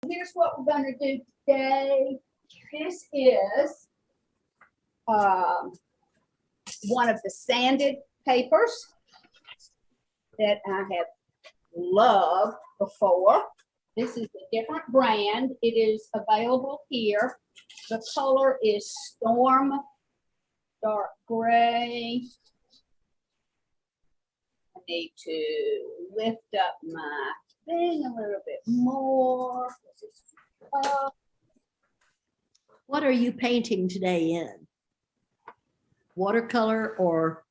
Here's what we're going to do today. This is one of the sanded papers that I have loved before. This is a different brand. It is available here. The color is Storm Dark Gray. I need to lift up my thing a little bit more. What are you painting today in? Watercolor or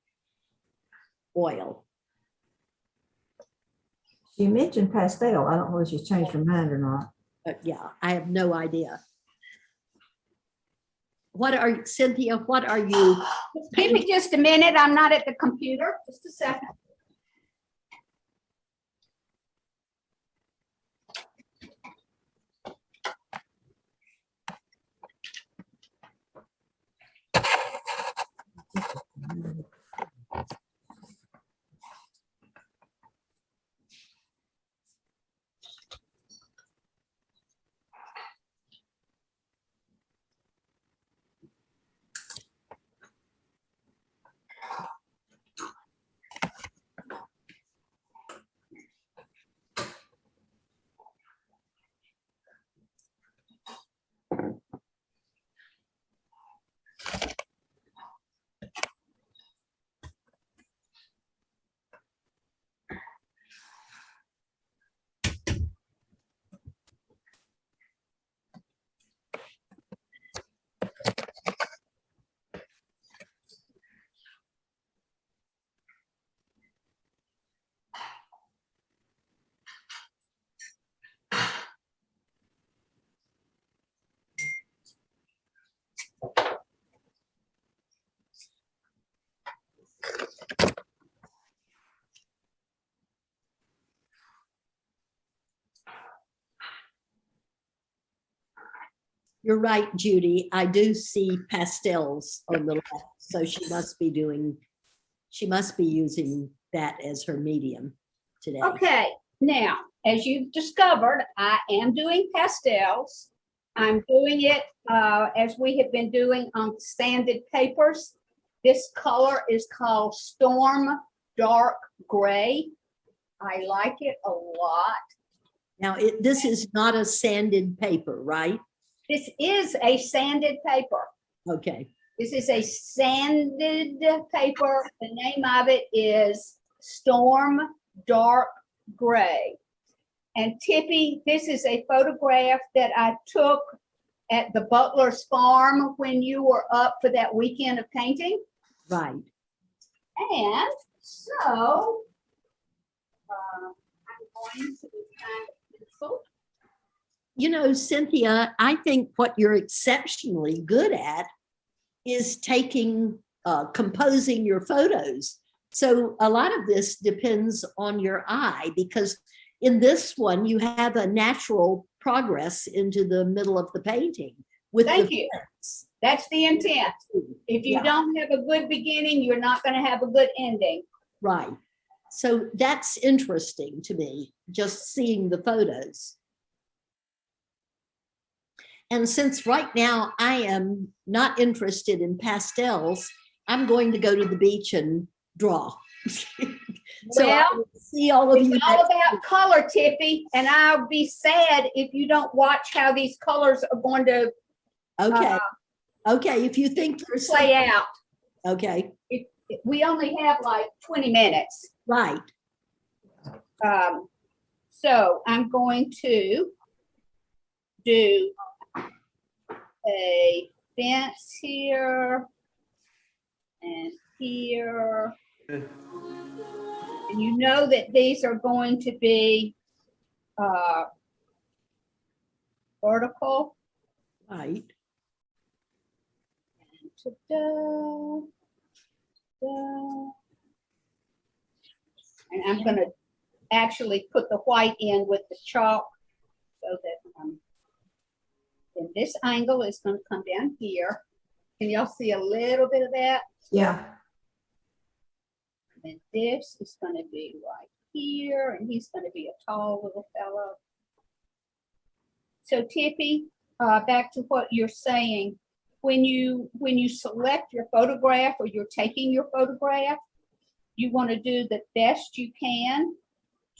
oil? She mentioned pastel. I don't know if she's changed her mind or not. Yeah, I have no idea. Cynthia, what are you? Give me just a minute. I'm not at the computer. Just a second. You're right, Judy. I do see pastels on the left, so she must be using that as her medium today. Okay, now, as you've discovered, I am doing pastels. I'm doing it as we have been doing on sanded papers. This color is called Storm Dark Gray. I like it a lot. Now, this is not a sanded paper, right? This is a sanded paper. Okay. This is a sanded paper. The name of it is Storm Dark Gray. And Tippy, this is a photograph that I took at the Butler's farm when you were up for that weekend of painting. Right. And so I'm going to find a pencil. You know, Cynthia, I think what you're exceptionally good at is composing your photos. So a lot of this depends on your eye, because in this one, you have a natural progress into the middle of the painting. Thank you. That's the intent. If you don't have a good beginning, you're not going to have a good ending. Right. So that's interesting to me, just seeing the photos. And since right now I am not interested in pastels, I'm going to go to the beach and draw. So Well, I will see all of you. It's all about color, Tippy, and I'll be sad if you don't watch how these colors are going to Okay, if you think there's play out. Okay. We only have like 20 minutes. Right. So I'm going to do a fence here and here. And you know that these are going to be vertical. Right. And ta-da, ta-da. And I'm going to actually put the white in with the chalk so that and this angle is going to come down here. Can y'all see a little bit of that? Yeah. And this is going to be right here, and he's going to be a tall little fellow. So Tippy, back to what you're saying, when you select your photograph or you're taking your photograph, you want to do the best you can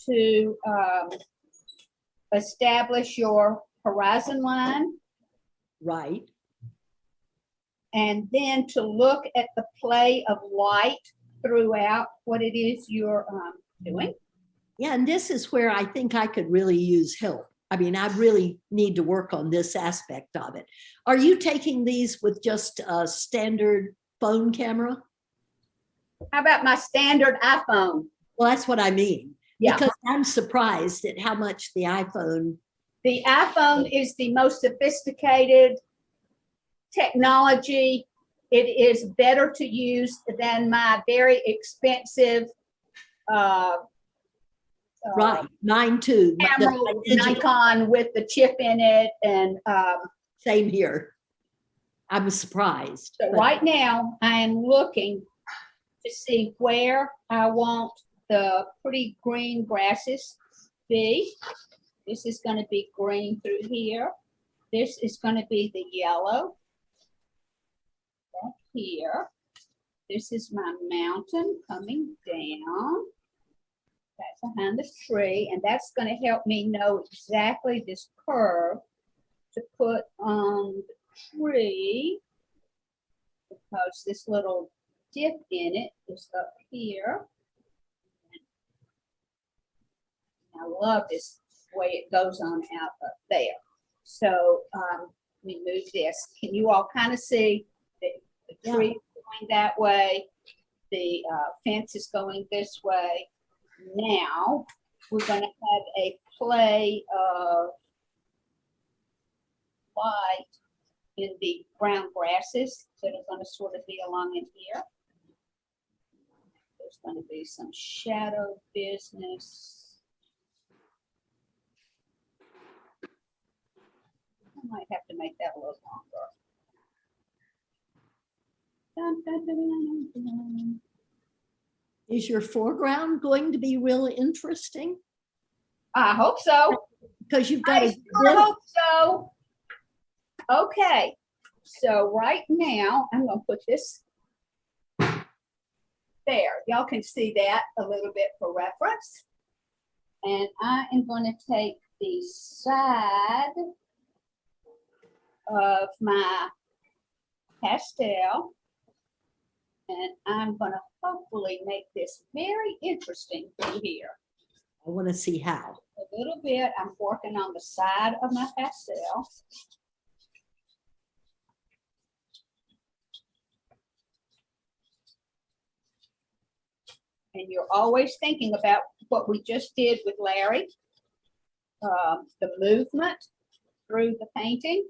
to establish your horizon line, Right. and then to look at the play of light throughout what it is you're doing. Yeah, and this is where I think I could really use help. I mean, I really need to work on this aspect of it. Are you taking these with just a standard phone camera? How about my standard iPhone? Well, that's what I mean. Yeah. Because I'm surprised at how much the iPhone. The iPhone is the most sophisticated technology. It is better to use than my very expensive Right, mine too. but camera, the digital- Nikon with the chip in it. And Same here. I'm surprised. so but- right now I am looking to see where I want the pretty green grasses be. This is going to be green through here. This is going to be the yellow back here. This is my mountain coming down. That's behind the tree, and that's going to help me know exactly this curve to put on the tree, because this little dip in it is up here. I love this way it goes on out up there. So let me move this. Can you all kind of see the tree going that way? The fence is going this way. Now we're going to have a play of light in the brown grasses that are going to sort of be along in here. There's going to be some shadow business. I might have to make that a little longer. Dun, dun, dun, dun, dun, dun. Is your foreground going to be really interesting? I hope so. Because you've got I a sure hope so. Okay, so right now I'm going to put this there. Y'all can see that a little bit for reference. And I am going to take the side of my pastel, and I'm going to hopefully make this very interesting through here. I want to see how. A little bit, I'm working on the side of my pastel. And you're always thinking about what we just did with Larry, the movement through the painting.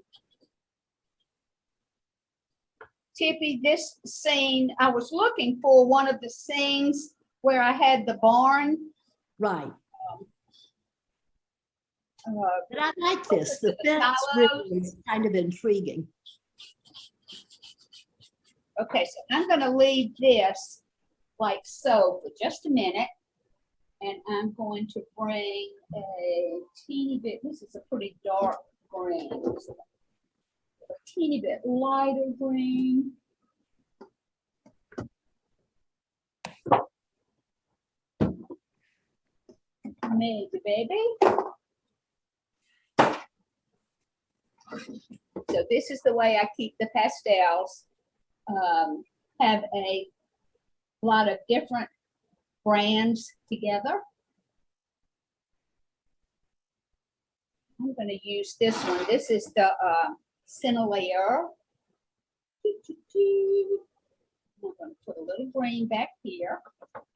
Tippy, this scene, I was looking for one of the scenes where I had the barn. Right. But But I like this. The fence really is kind of intriguing. okay, so I'm going to leave this like so for just a minute. And I'm going to bring a teeny bit, this is a pretty dark green. A teeny bit lighter green. Maybe, baby. So this is the way I keep the pastels. Have a lot of different brands together. I'm going to use this one. This is the Cinelaire. I'm going to put a little green back here,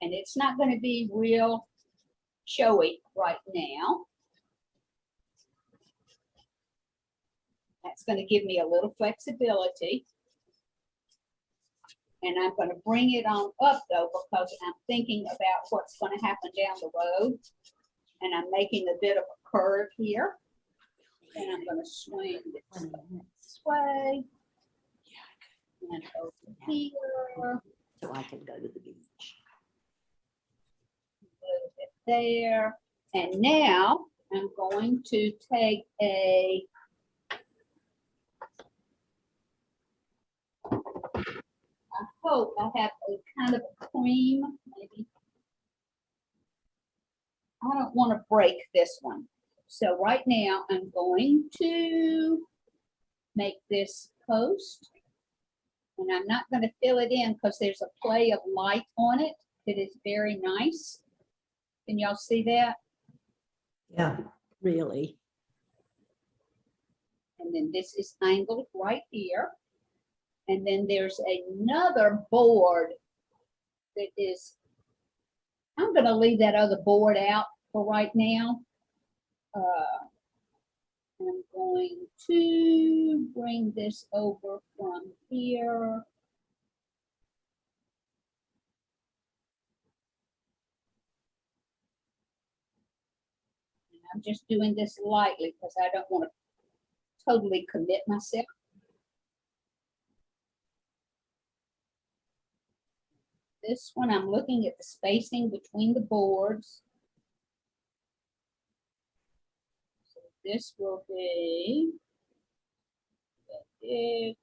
and it's not going to be real showy right now. That's going to give me a little flexibility. And I'm going to bring it on up though, because I'm thinking about what's going to happen down the road. And I'm making a bit of a curve here. And I'm going to swing this way. And over here. So I can go to the beach. A little bit there. And now I'm going to take a hope I have a kind of a cream, maybe. I don't want to break this one. So right now I'm going to make this post. And I'm not going to fill it in because there's a play of light on it. It is very nice. Can y'all see that? Yeah. Really. And then this is angled right here. And then there's another board that is, I'm going to leave that other board out for right now. I'm going to bring this over from here. And I'm just doing this lightly because I don't want to totally commit myself. This one, I'm looking at the spacing between the boards. So this will be big.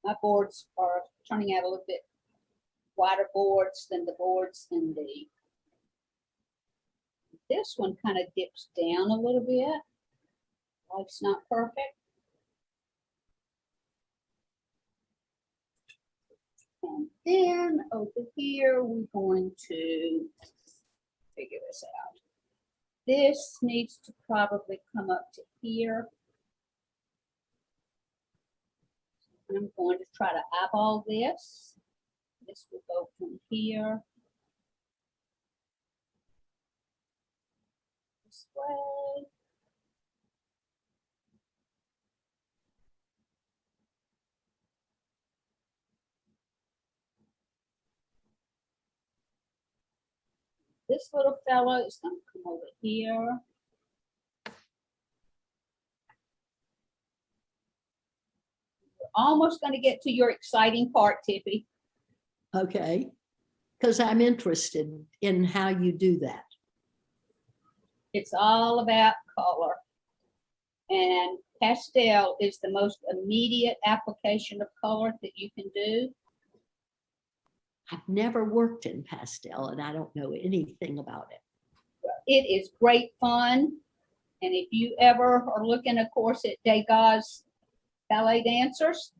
My boards are turning out a little bit wider boards than the boards in the. This one kind of dips down a little bit. Life's not perfect. And then over here, we're going to figure this out. This needs to probably come up to here. I'm going to try to eyeball this. This will go from here this way. This little fellow is going to come over here. We're almost going to get to your exciting part, Tippy. Okay. Because I'm interested in how you do that. It's all about color. And pastel is the most immediate application of color that you can do. I've never worked in pastel and I don't know anything about it. It is great fun. And if you ever are looking, of course, at Degas ballet dancers,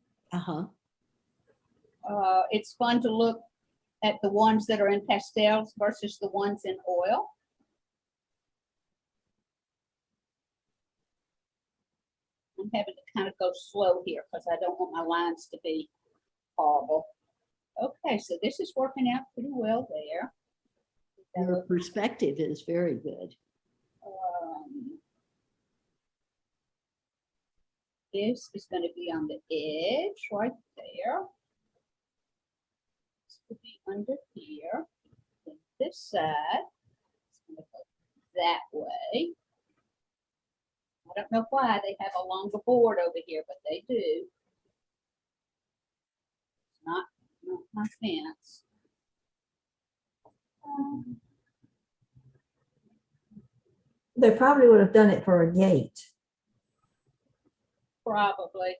it's fun to look at the ones that are in pastels versus the ones in oil. I'm having to kind of go slow here because I don't want my lines to be horrible. Okay, so this is working out pretty well there. Your perspective is very good. This is going to be on the edge right there. This will be under here. And this side is going to go that way. I don't know why they have a longer board over here, but they do. It's not my fence. They probably would have done it for a gate. Probably.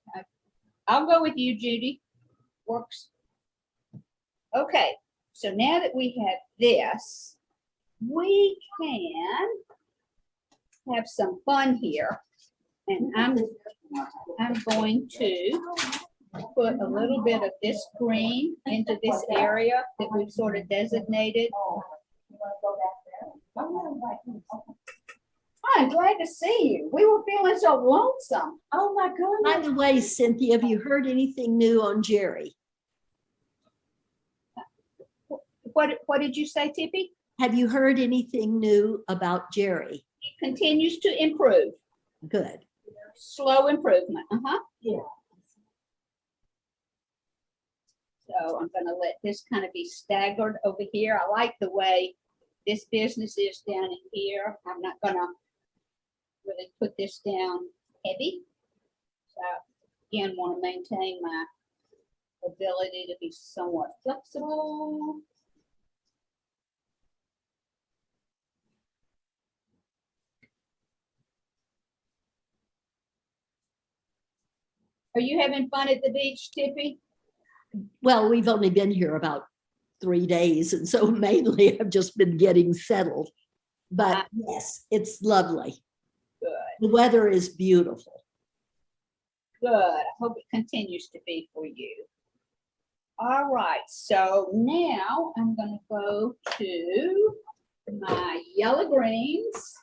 I'll go with you, Judy. Works. Okay, so now that we have this, we can have some fun here. And I'm going to put a little bit of this green into this area that we've sort of designated. I'm glad to see you. We were feeling so lonesome. Oh my goodness. By the way, Cynthia, have you heard anything new on Jerry? What did you say, Tippy? Have you heard anything new about Jerry? He continues to improve. Good. Slow improvement. Yeah. So I'm going to let this kind of be staggered over here. I like the way this business is down in here. I'm not going to really put this down heavy. So again, want to maintain my ability to be somewhat flexible. Are you having fun at the beach, Tippy? Well, we've only been here about 3 days, and so mainly I've just been getting settled. But yes, it's lovely. Good, The weather is beautiful. good. I hope it continues to be for you. All right, so now I'm gonna go to my yellow greens.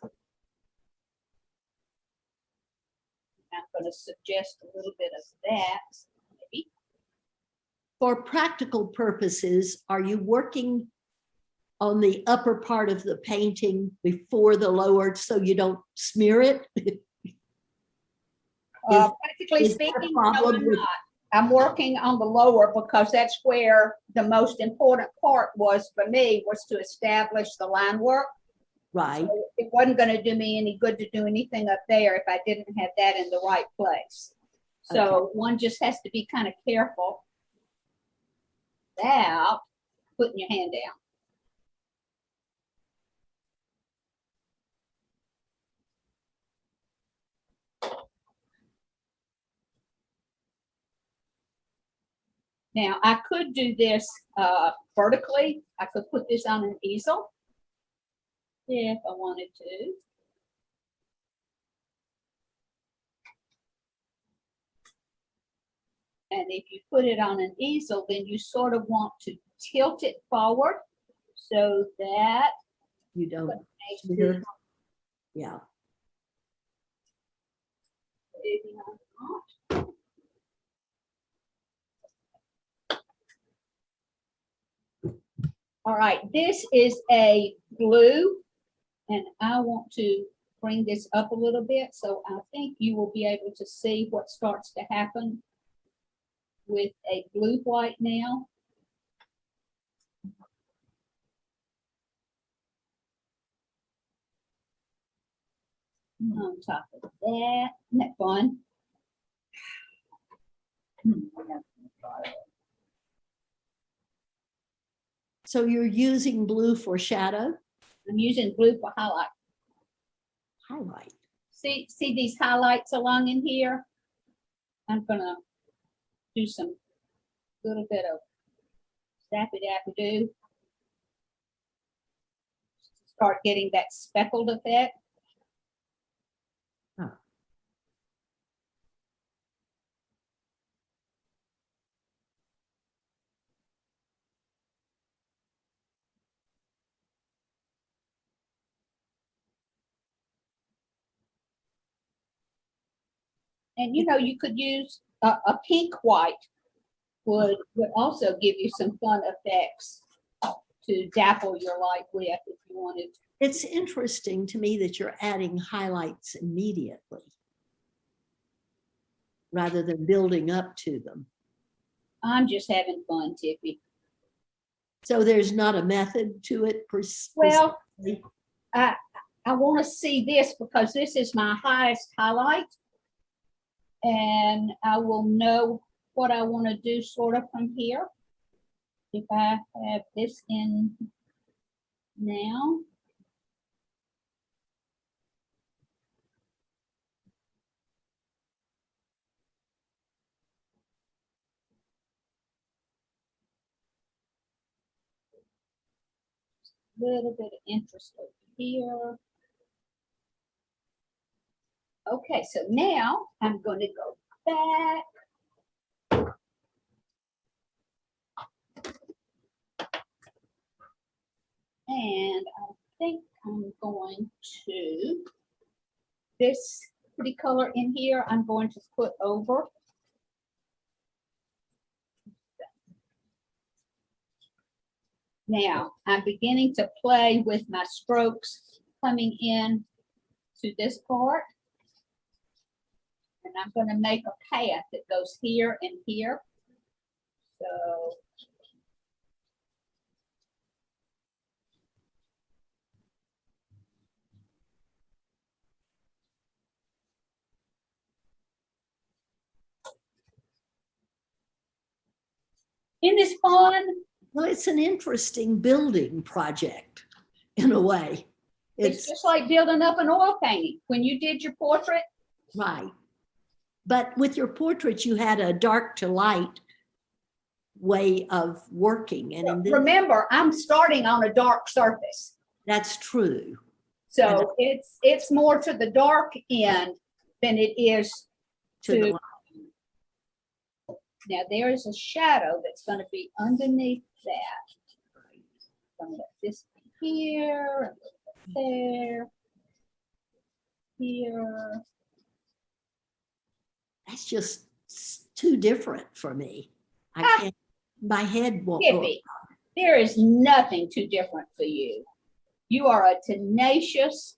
I'm gonna suggest a little bit of that, maybe. For practical purposes, are you working on the upper part of the painting before the lower so you don't smear it? Practically is that a speaking, no, problem I'm with- not. I'm working on the lower because that's where the most important part was for me, was to establish the line work. Right. So it wasn't gonna do me any good to do anything up there if I didn't have that in the right place. So one just has to be kind of careful about putting your hand down. Now, I could do this vertically. I could put this on an easel if I wanted to. And if you put it on an easel, then you sort of want to tilt it forward so that You don't makes smear. it Yeah. maybe not. All right, this is a blue, and I want to bring this up a little bit, so I think you will be able to see what starts to happen with a blue-white now. On top of that, isn't that fun? So you're using blue for shadow? I'm using blue for highlight. Highlight. See these highlights along in here? I'm gonna do some little bit of dappy-dappy-do. Start getting that speckled effect. Huh. And you know, you could use a pink white would also give you some fun effects to dapple your light with if you wanted to. It's interesting to me that you're adding highlights immediately rather than building up to them. I'm just having fun, Tippy. So there's not a method to it Well, precisely? I want to see this because this is my highest highlight. And I will know what I want to do sort of from here. If I have this in now. Little bit of interest over here. Okay, so now I'm going to go back. And I think I'm going to, this pretty color in here, I'm going to put over. Now, I'm beginning to play with my strokes coming in to this part. And I'm going to make a path that goes here and here. So isn't this fun? Well, it's an interesting building project in a way. It's just like building up an oil painting. When you did your portrait, right. But with your portrait, you had a dark to light way of working. And in this, Remember, I'm starting on a dark surface. that's true. So it's more to the dark end than it is To the to, light. now there is a shadow that's going to be underneath that. I'm going to let this be here, there, here. That's just too different for me. I can't, my head won't go. Hippie, there is nothing too different for you. You are a tenacious,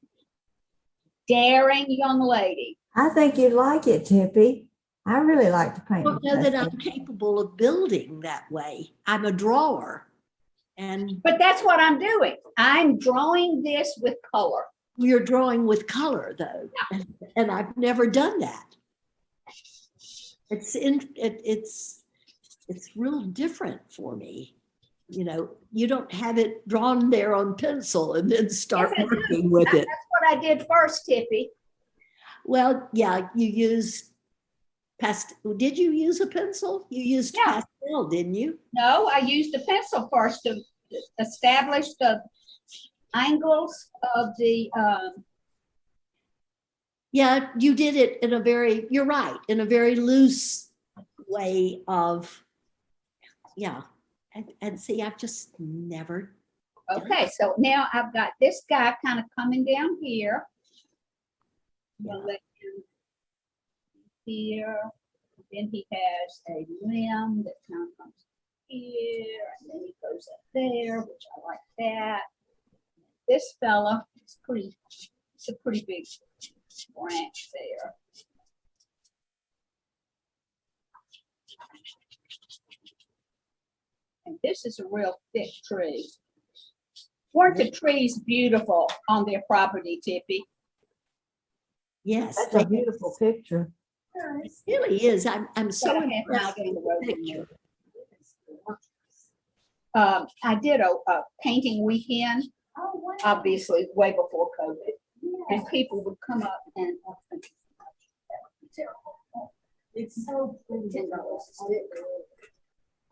daring young lady. I think you'd like it, Tippy. I really like to I paint. don't with know that pastel. I'm capable of building that way. I'm a drawer. And But that's what I'm doing. I'm drawing this with color. you're drawing with color though. And I've never done that. It's real different for me. You know, you don't have it drawn there on pencil and then start Yes, I do. working with it. That's what I did first, Tippy. Well, yeah, you used pastel. Did you use a pencil? You used Yeah. pastel, didn't you? No, I used a pencil first to establish the angles of the, Yeah, you did it in a very, you're right, in a very loose way of, yeah. And see, I've just never. okay, so now I've got this guy kind of coming down here. I'm gonna let him here. Then he has a limb that kind of comes here, and then he goes up there, which I like that. This fella is pretty, it's a pretty big branch there. And this is a real thick tree. Weren't the trees beautiful on their property, Tippy? Yes, That's a beautiful picture. it really is. I'm so Got a half mile impressed down the with road the from picture. you. I did a painting weekend, obviously way before COVID, and people would come up and It's so pretty.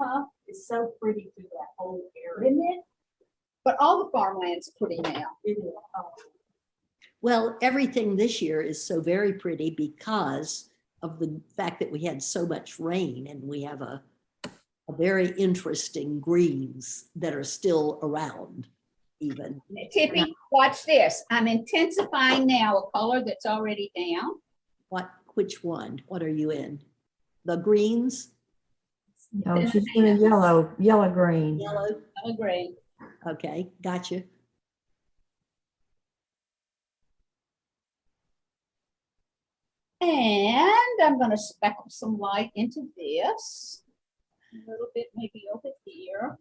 huh? It's so pretty through that whole area. Isn't it? But all the farmland's pretty now. It is. Well, everything this year is so very pretty because of the fact that we had so much rain and we have a very interesting greens that are still around even. Tippy, watch this. I'm intensifying now a color that's already down. Which one? What are you in? The greens? No, she's doing yellow, green. Yellow? Yellow green. Okay, gotcha. And I'm going to speckle some light into this. A little bit maybe over here.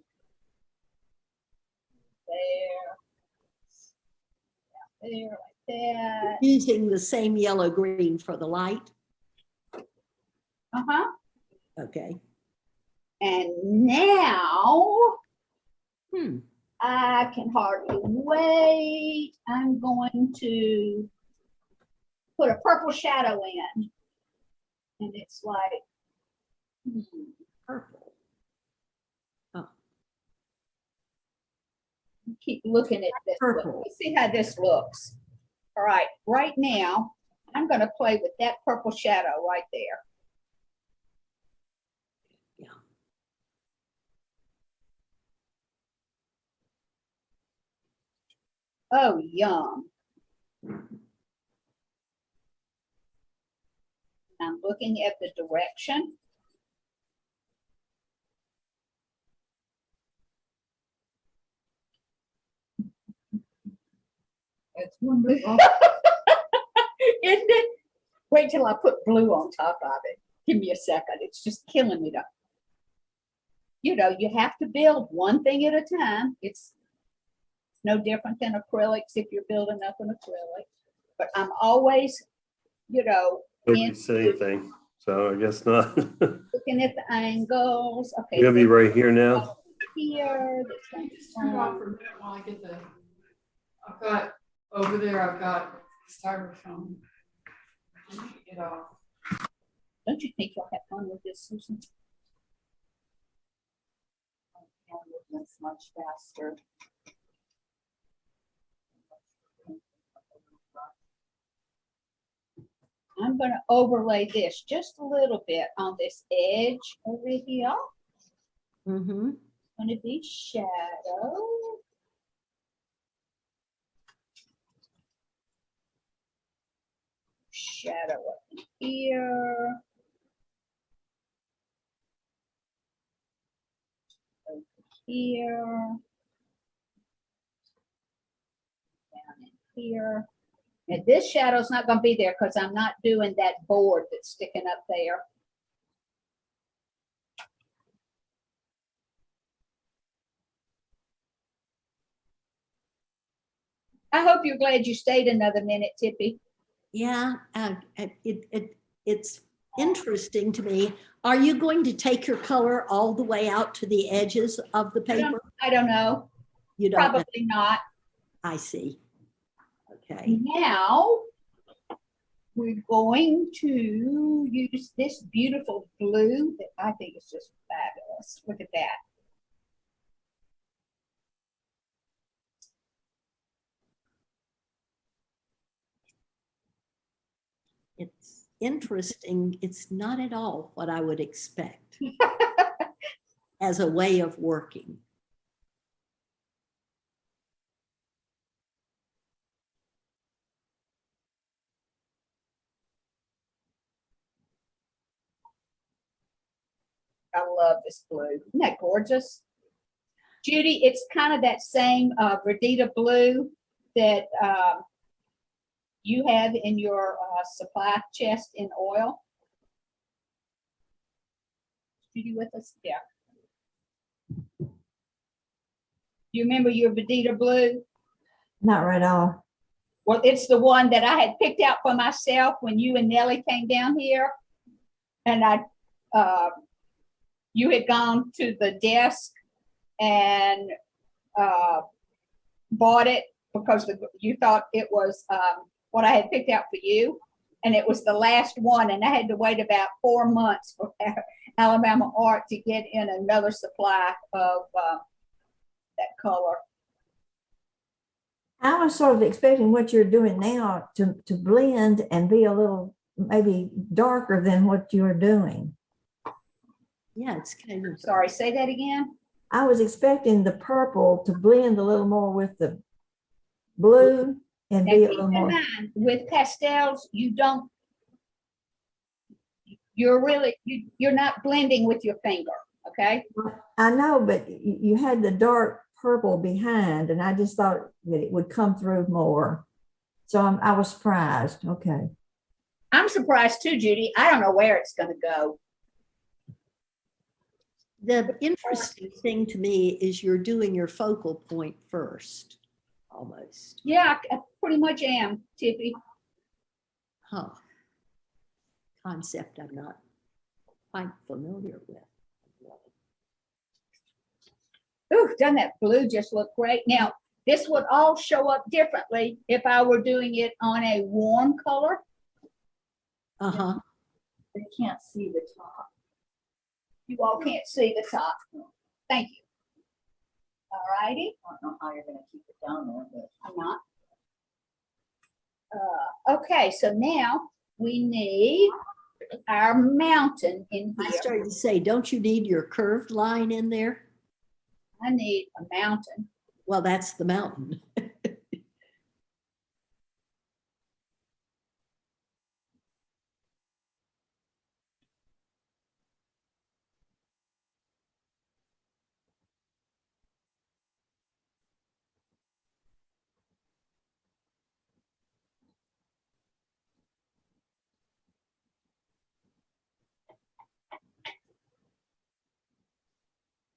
There. There, like that. Using the same yellow green for the light? Uh-huh. Okay. And now Hmm. I can hardly wait. I'm going to put a purple shadow in. And it's like, Purple. keep looking at this. Purple. Let's see how this looks. All right, right now, I'm going to play with that purple shadow right there. Yeah. Oh, yum. I'm looking at the direction. It's wonderful. Isn't it? Wait till I put blue on top of it. Give me a second. It's just killing me to, you know, you have to build one thing at a time. It's no different than acrylics if you're building up an acrylic. But I'm always, you know, Nobody said anything, so I guess not. looking at the angles. Okay. You're gonna be right here now. Here. This one's Turn it off on. for a minute while I get the, I've got, over there, I've got styrofoam. Get off. Don't you think you'll have fun with this, Susan? That's much faster. I'm gonna overlay this just a little bit on this edge over here. Mm-hmm. Gonna be shadow. Shadow up in here. Over here. Down in here. And this shadow's not gonna be there because I'm not doing that board that's sticking up there. I hope you're glad you stayed another minute, Tippy. Yeah, it's interesting to me. Are you going to take your color all the way out to the edges of the paper? I don't know. You don't know. Probably not. I see. Okay. Now, we're going to use this beautiful blue that I think is just fabulous. Look at that. It's interesting. It's not at all what I would expect as a way of working. I love this blue. Isn't that gorgeous? Judy, it's kind of that same Verdita blue that you have in your supply chest in oil. Judy with us? Yeah. You remember your Verdita blue? Not right off. Well, it's the one that I had picked out for myself when you and Nellie came down here. And you had gone to the desk and bought it because you thought it was what I had picked out for you. And it was the last one. And I had to wait about 4 months for Alabama Art to get in another supply of that color. I was sort of expecting what you're doing now to blend and be a little maybe darker than what you're doing. Yeah, it's kind of. Sorry, say that again. I was expecting the purple to blend a little more with the blue and Now, be a keep little in more. mind, with pastels, you're not blending with your finger, okay? I know, but you had the dark purple behind, and I just thought that it would come through more. So I was surprised. Okay. I'm surprised too, Judy. I don't know where it's gonna go. The interesting thing to me is you're doing your focal point first, almost. Yeah, I pretty much am, Tippy. Huh. Concept I'm not quite familiar with. Ooh, doesn't that blue just look great? Now, this would all show up differently if I were doing it on a warm color. Uh-huh. You can't see the top. You all can't see the top. Thank you. All righty. I don't know how you're going to keep it down there, but I'm not. Okay, so now we need our mountain in I here. started to say, don't you need your curved line in there? I need a mountain. Well, that's the mountain.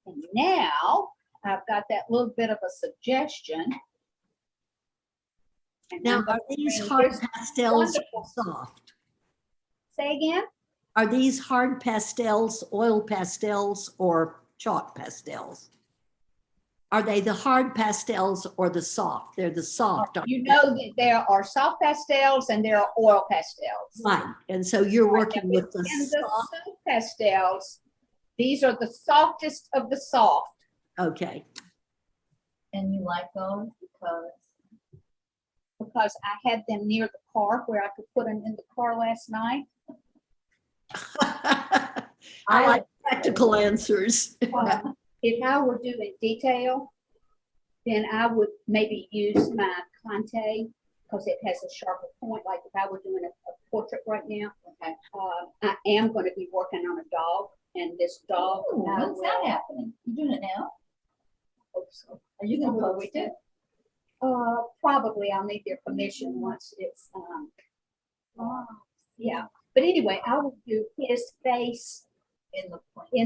And now I've got that little bit of a suggestion. And Now, I'm gonna are these bring hard this pastels or wonderful- soft? Say again? Are these hard pastels, oil pastels, or chalk pastels? Are they the hard pastels or the soft? They're the soft. aren't You they? know that there are soft pastels and there are oil pastels. Right, and so you're working with the And the soft. soft pastels, these are the softest of the soft. Okay. And you like those because I had them near the car where I could put them in the car last night. I like practical answers. If I were doing detail, then I would maybe use my Conte because it has a sharper point. Like if I were doing a portrait right now, okay. I am going to be working on a dog, and this dog. Ooh, I when's that will happening? You doing it now? hope so. Are you gonna Will post we it? Probably I'll need their permission once it's yeah. But anyway, I will do his face in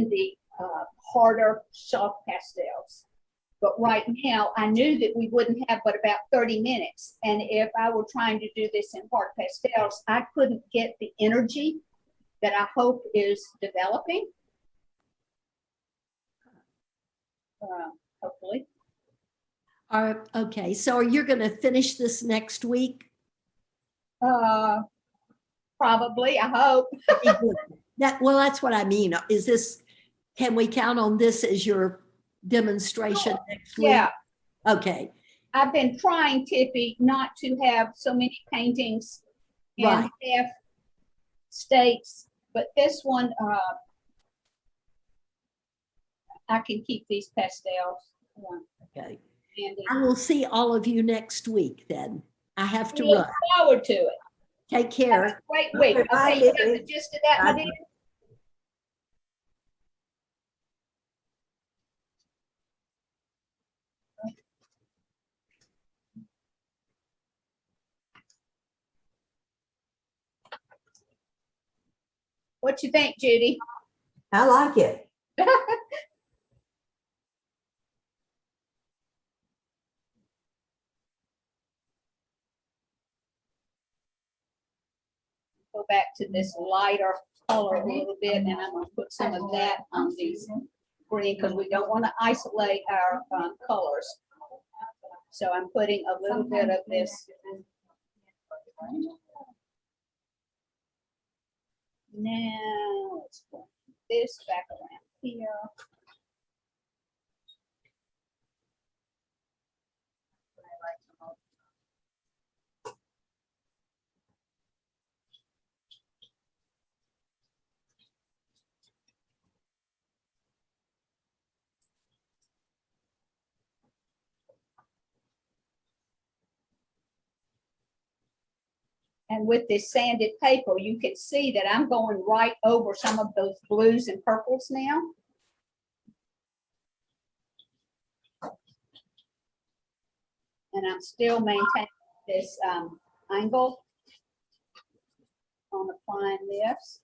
the harder soft pastels. But right now, I knew that we wouldn't have but about 30 minutes. And if I were trying to do this in hard pastels, I couldn't get the energy that I hope is developing. Hopefully. Okay, so you're going to finish this next week? Probably, I hope. Well, that's what I mean. Is this, can we count on this as your demonstration next week? Yeah. Okay. I've been trying, Tippy, not to have so many paintings in Right. half states, but this one, I can keep these pastels. Okay. Handy. I will see all of you next week then. I have to Look run. forward to it. Take care. Wait, wait. Bye, Okay, you got Tippy. the gist of that, my Bye. dear? What you think, Judy? I like it. Go back to this lighter color a little bit, and I'm gonna put some of that on these green because we don't want to isolate our colors. So I'm putting a little bit of this. Now let's put this back around here. And with this sanded paper, you can see that I'm going right over some of those blues and purples now. And I'm still maintaining this angle on applying this.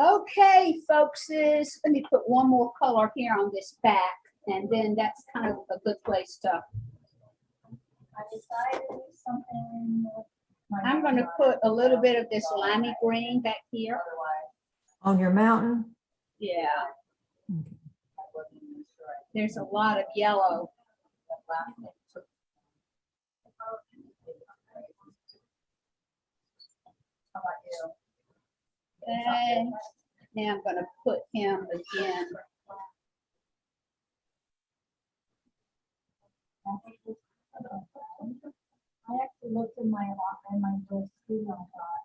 Okay, folkses, let me put one more color here on this back, and then that's kind of a good place to. I decided something. I'm going to put a little bit of this limey green back here. On your mountain? Yeah. There's a lot of yellow. And now I'm going to put him again. I actually looked in my little studio and thought.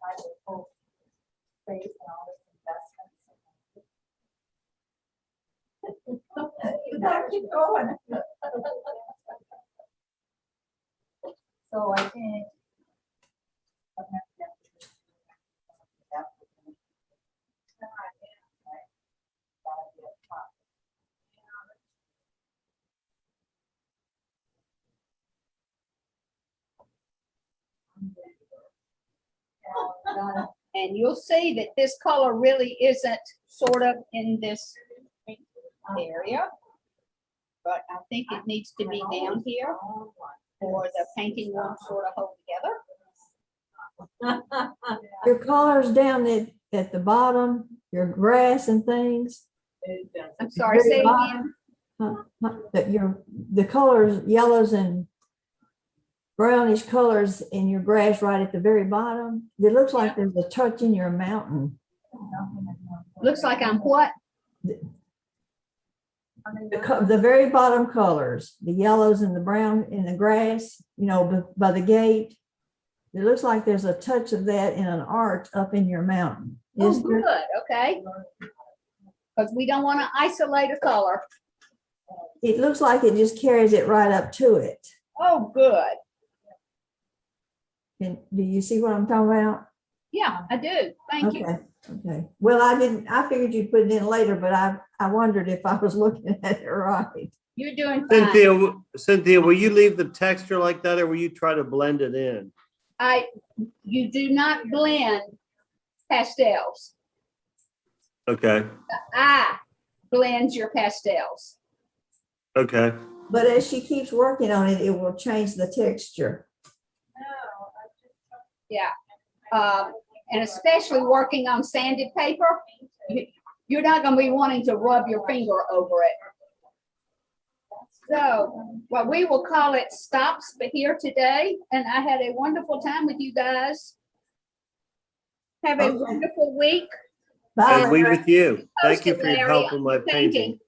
I would pull space and all this investments. Keep going. So I think. And you'll see that this color really isn't sort of in this area, but I think it needs to be down here for the painting won't sort of hold together. Your color's down at the bottom, your grass and things. I'm sorry, Very say it bottom. again. That the colors, yellows and brownish colors in your grass right at the very bottom. It looks like there's a touch in your mountain. Looks like I'm what? The very bottom colors, the yellows and the brown in the grass, you know, by the gate. It looks like there's a touch of that in an arch up in your mountain. Oh, Is there? good, okay. Because we don't want to isolate a color. It looks like it just carries it right up to it. Oh, good. And do you see what I'm talking about? Yeah, I do. Thank you. Okay, okay. Well, I figured you'd put it in later, but I wondered if I was looking at it right. You're doing fine. Cynthia, will you leave the texture like that or will you try to blend it in? You do not blend pastels. Okay, The eye blends your pastels. okay. But as she keeps working on it, it will change the texture. Yeah. And especially working on sanded paper, you're not going to be wanting to rub your finger over it. So, well, we will call it stops for here today. And I had a wonderful time with you guys. Have a Okay. wonderful week. Bye. And we with you. Thank you Post it, for your Larry, help with my on your painting. painting.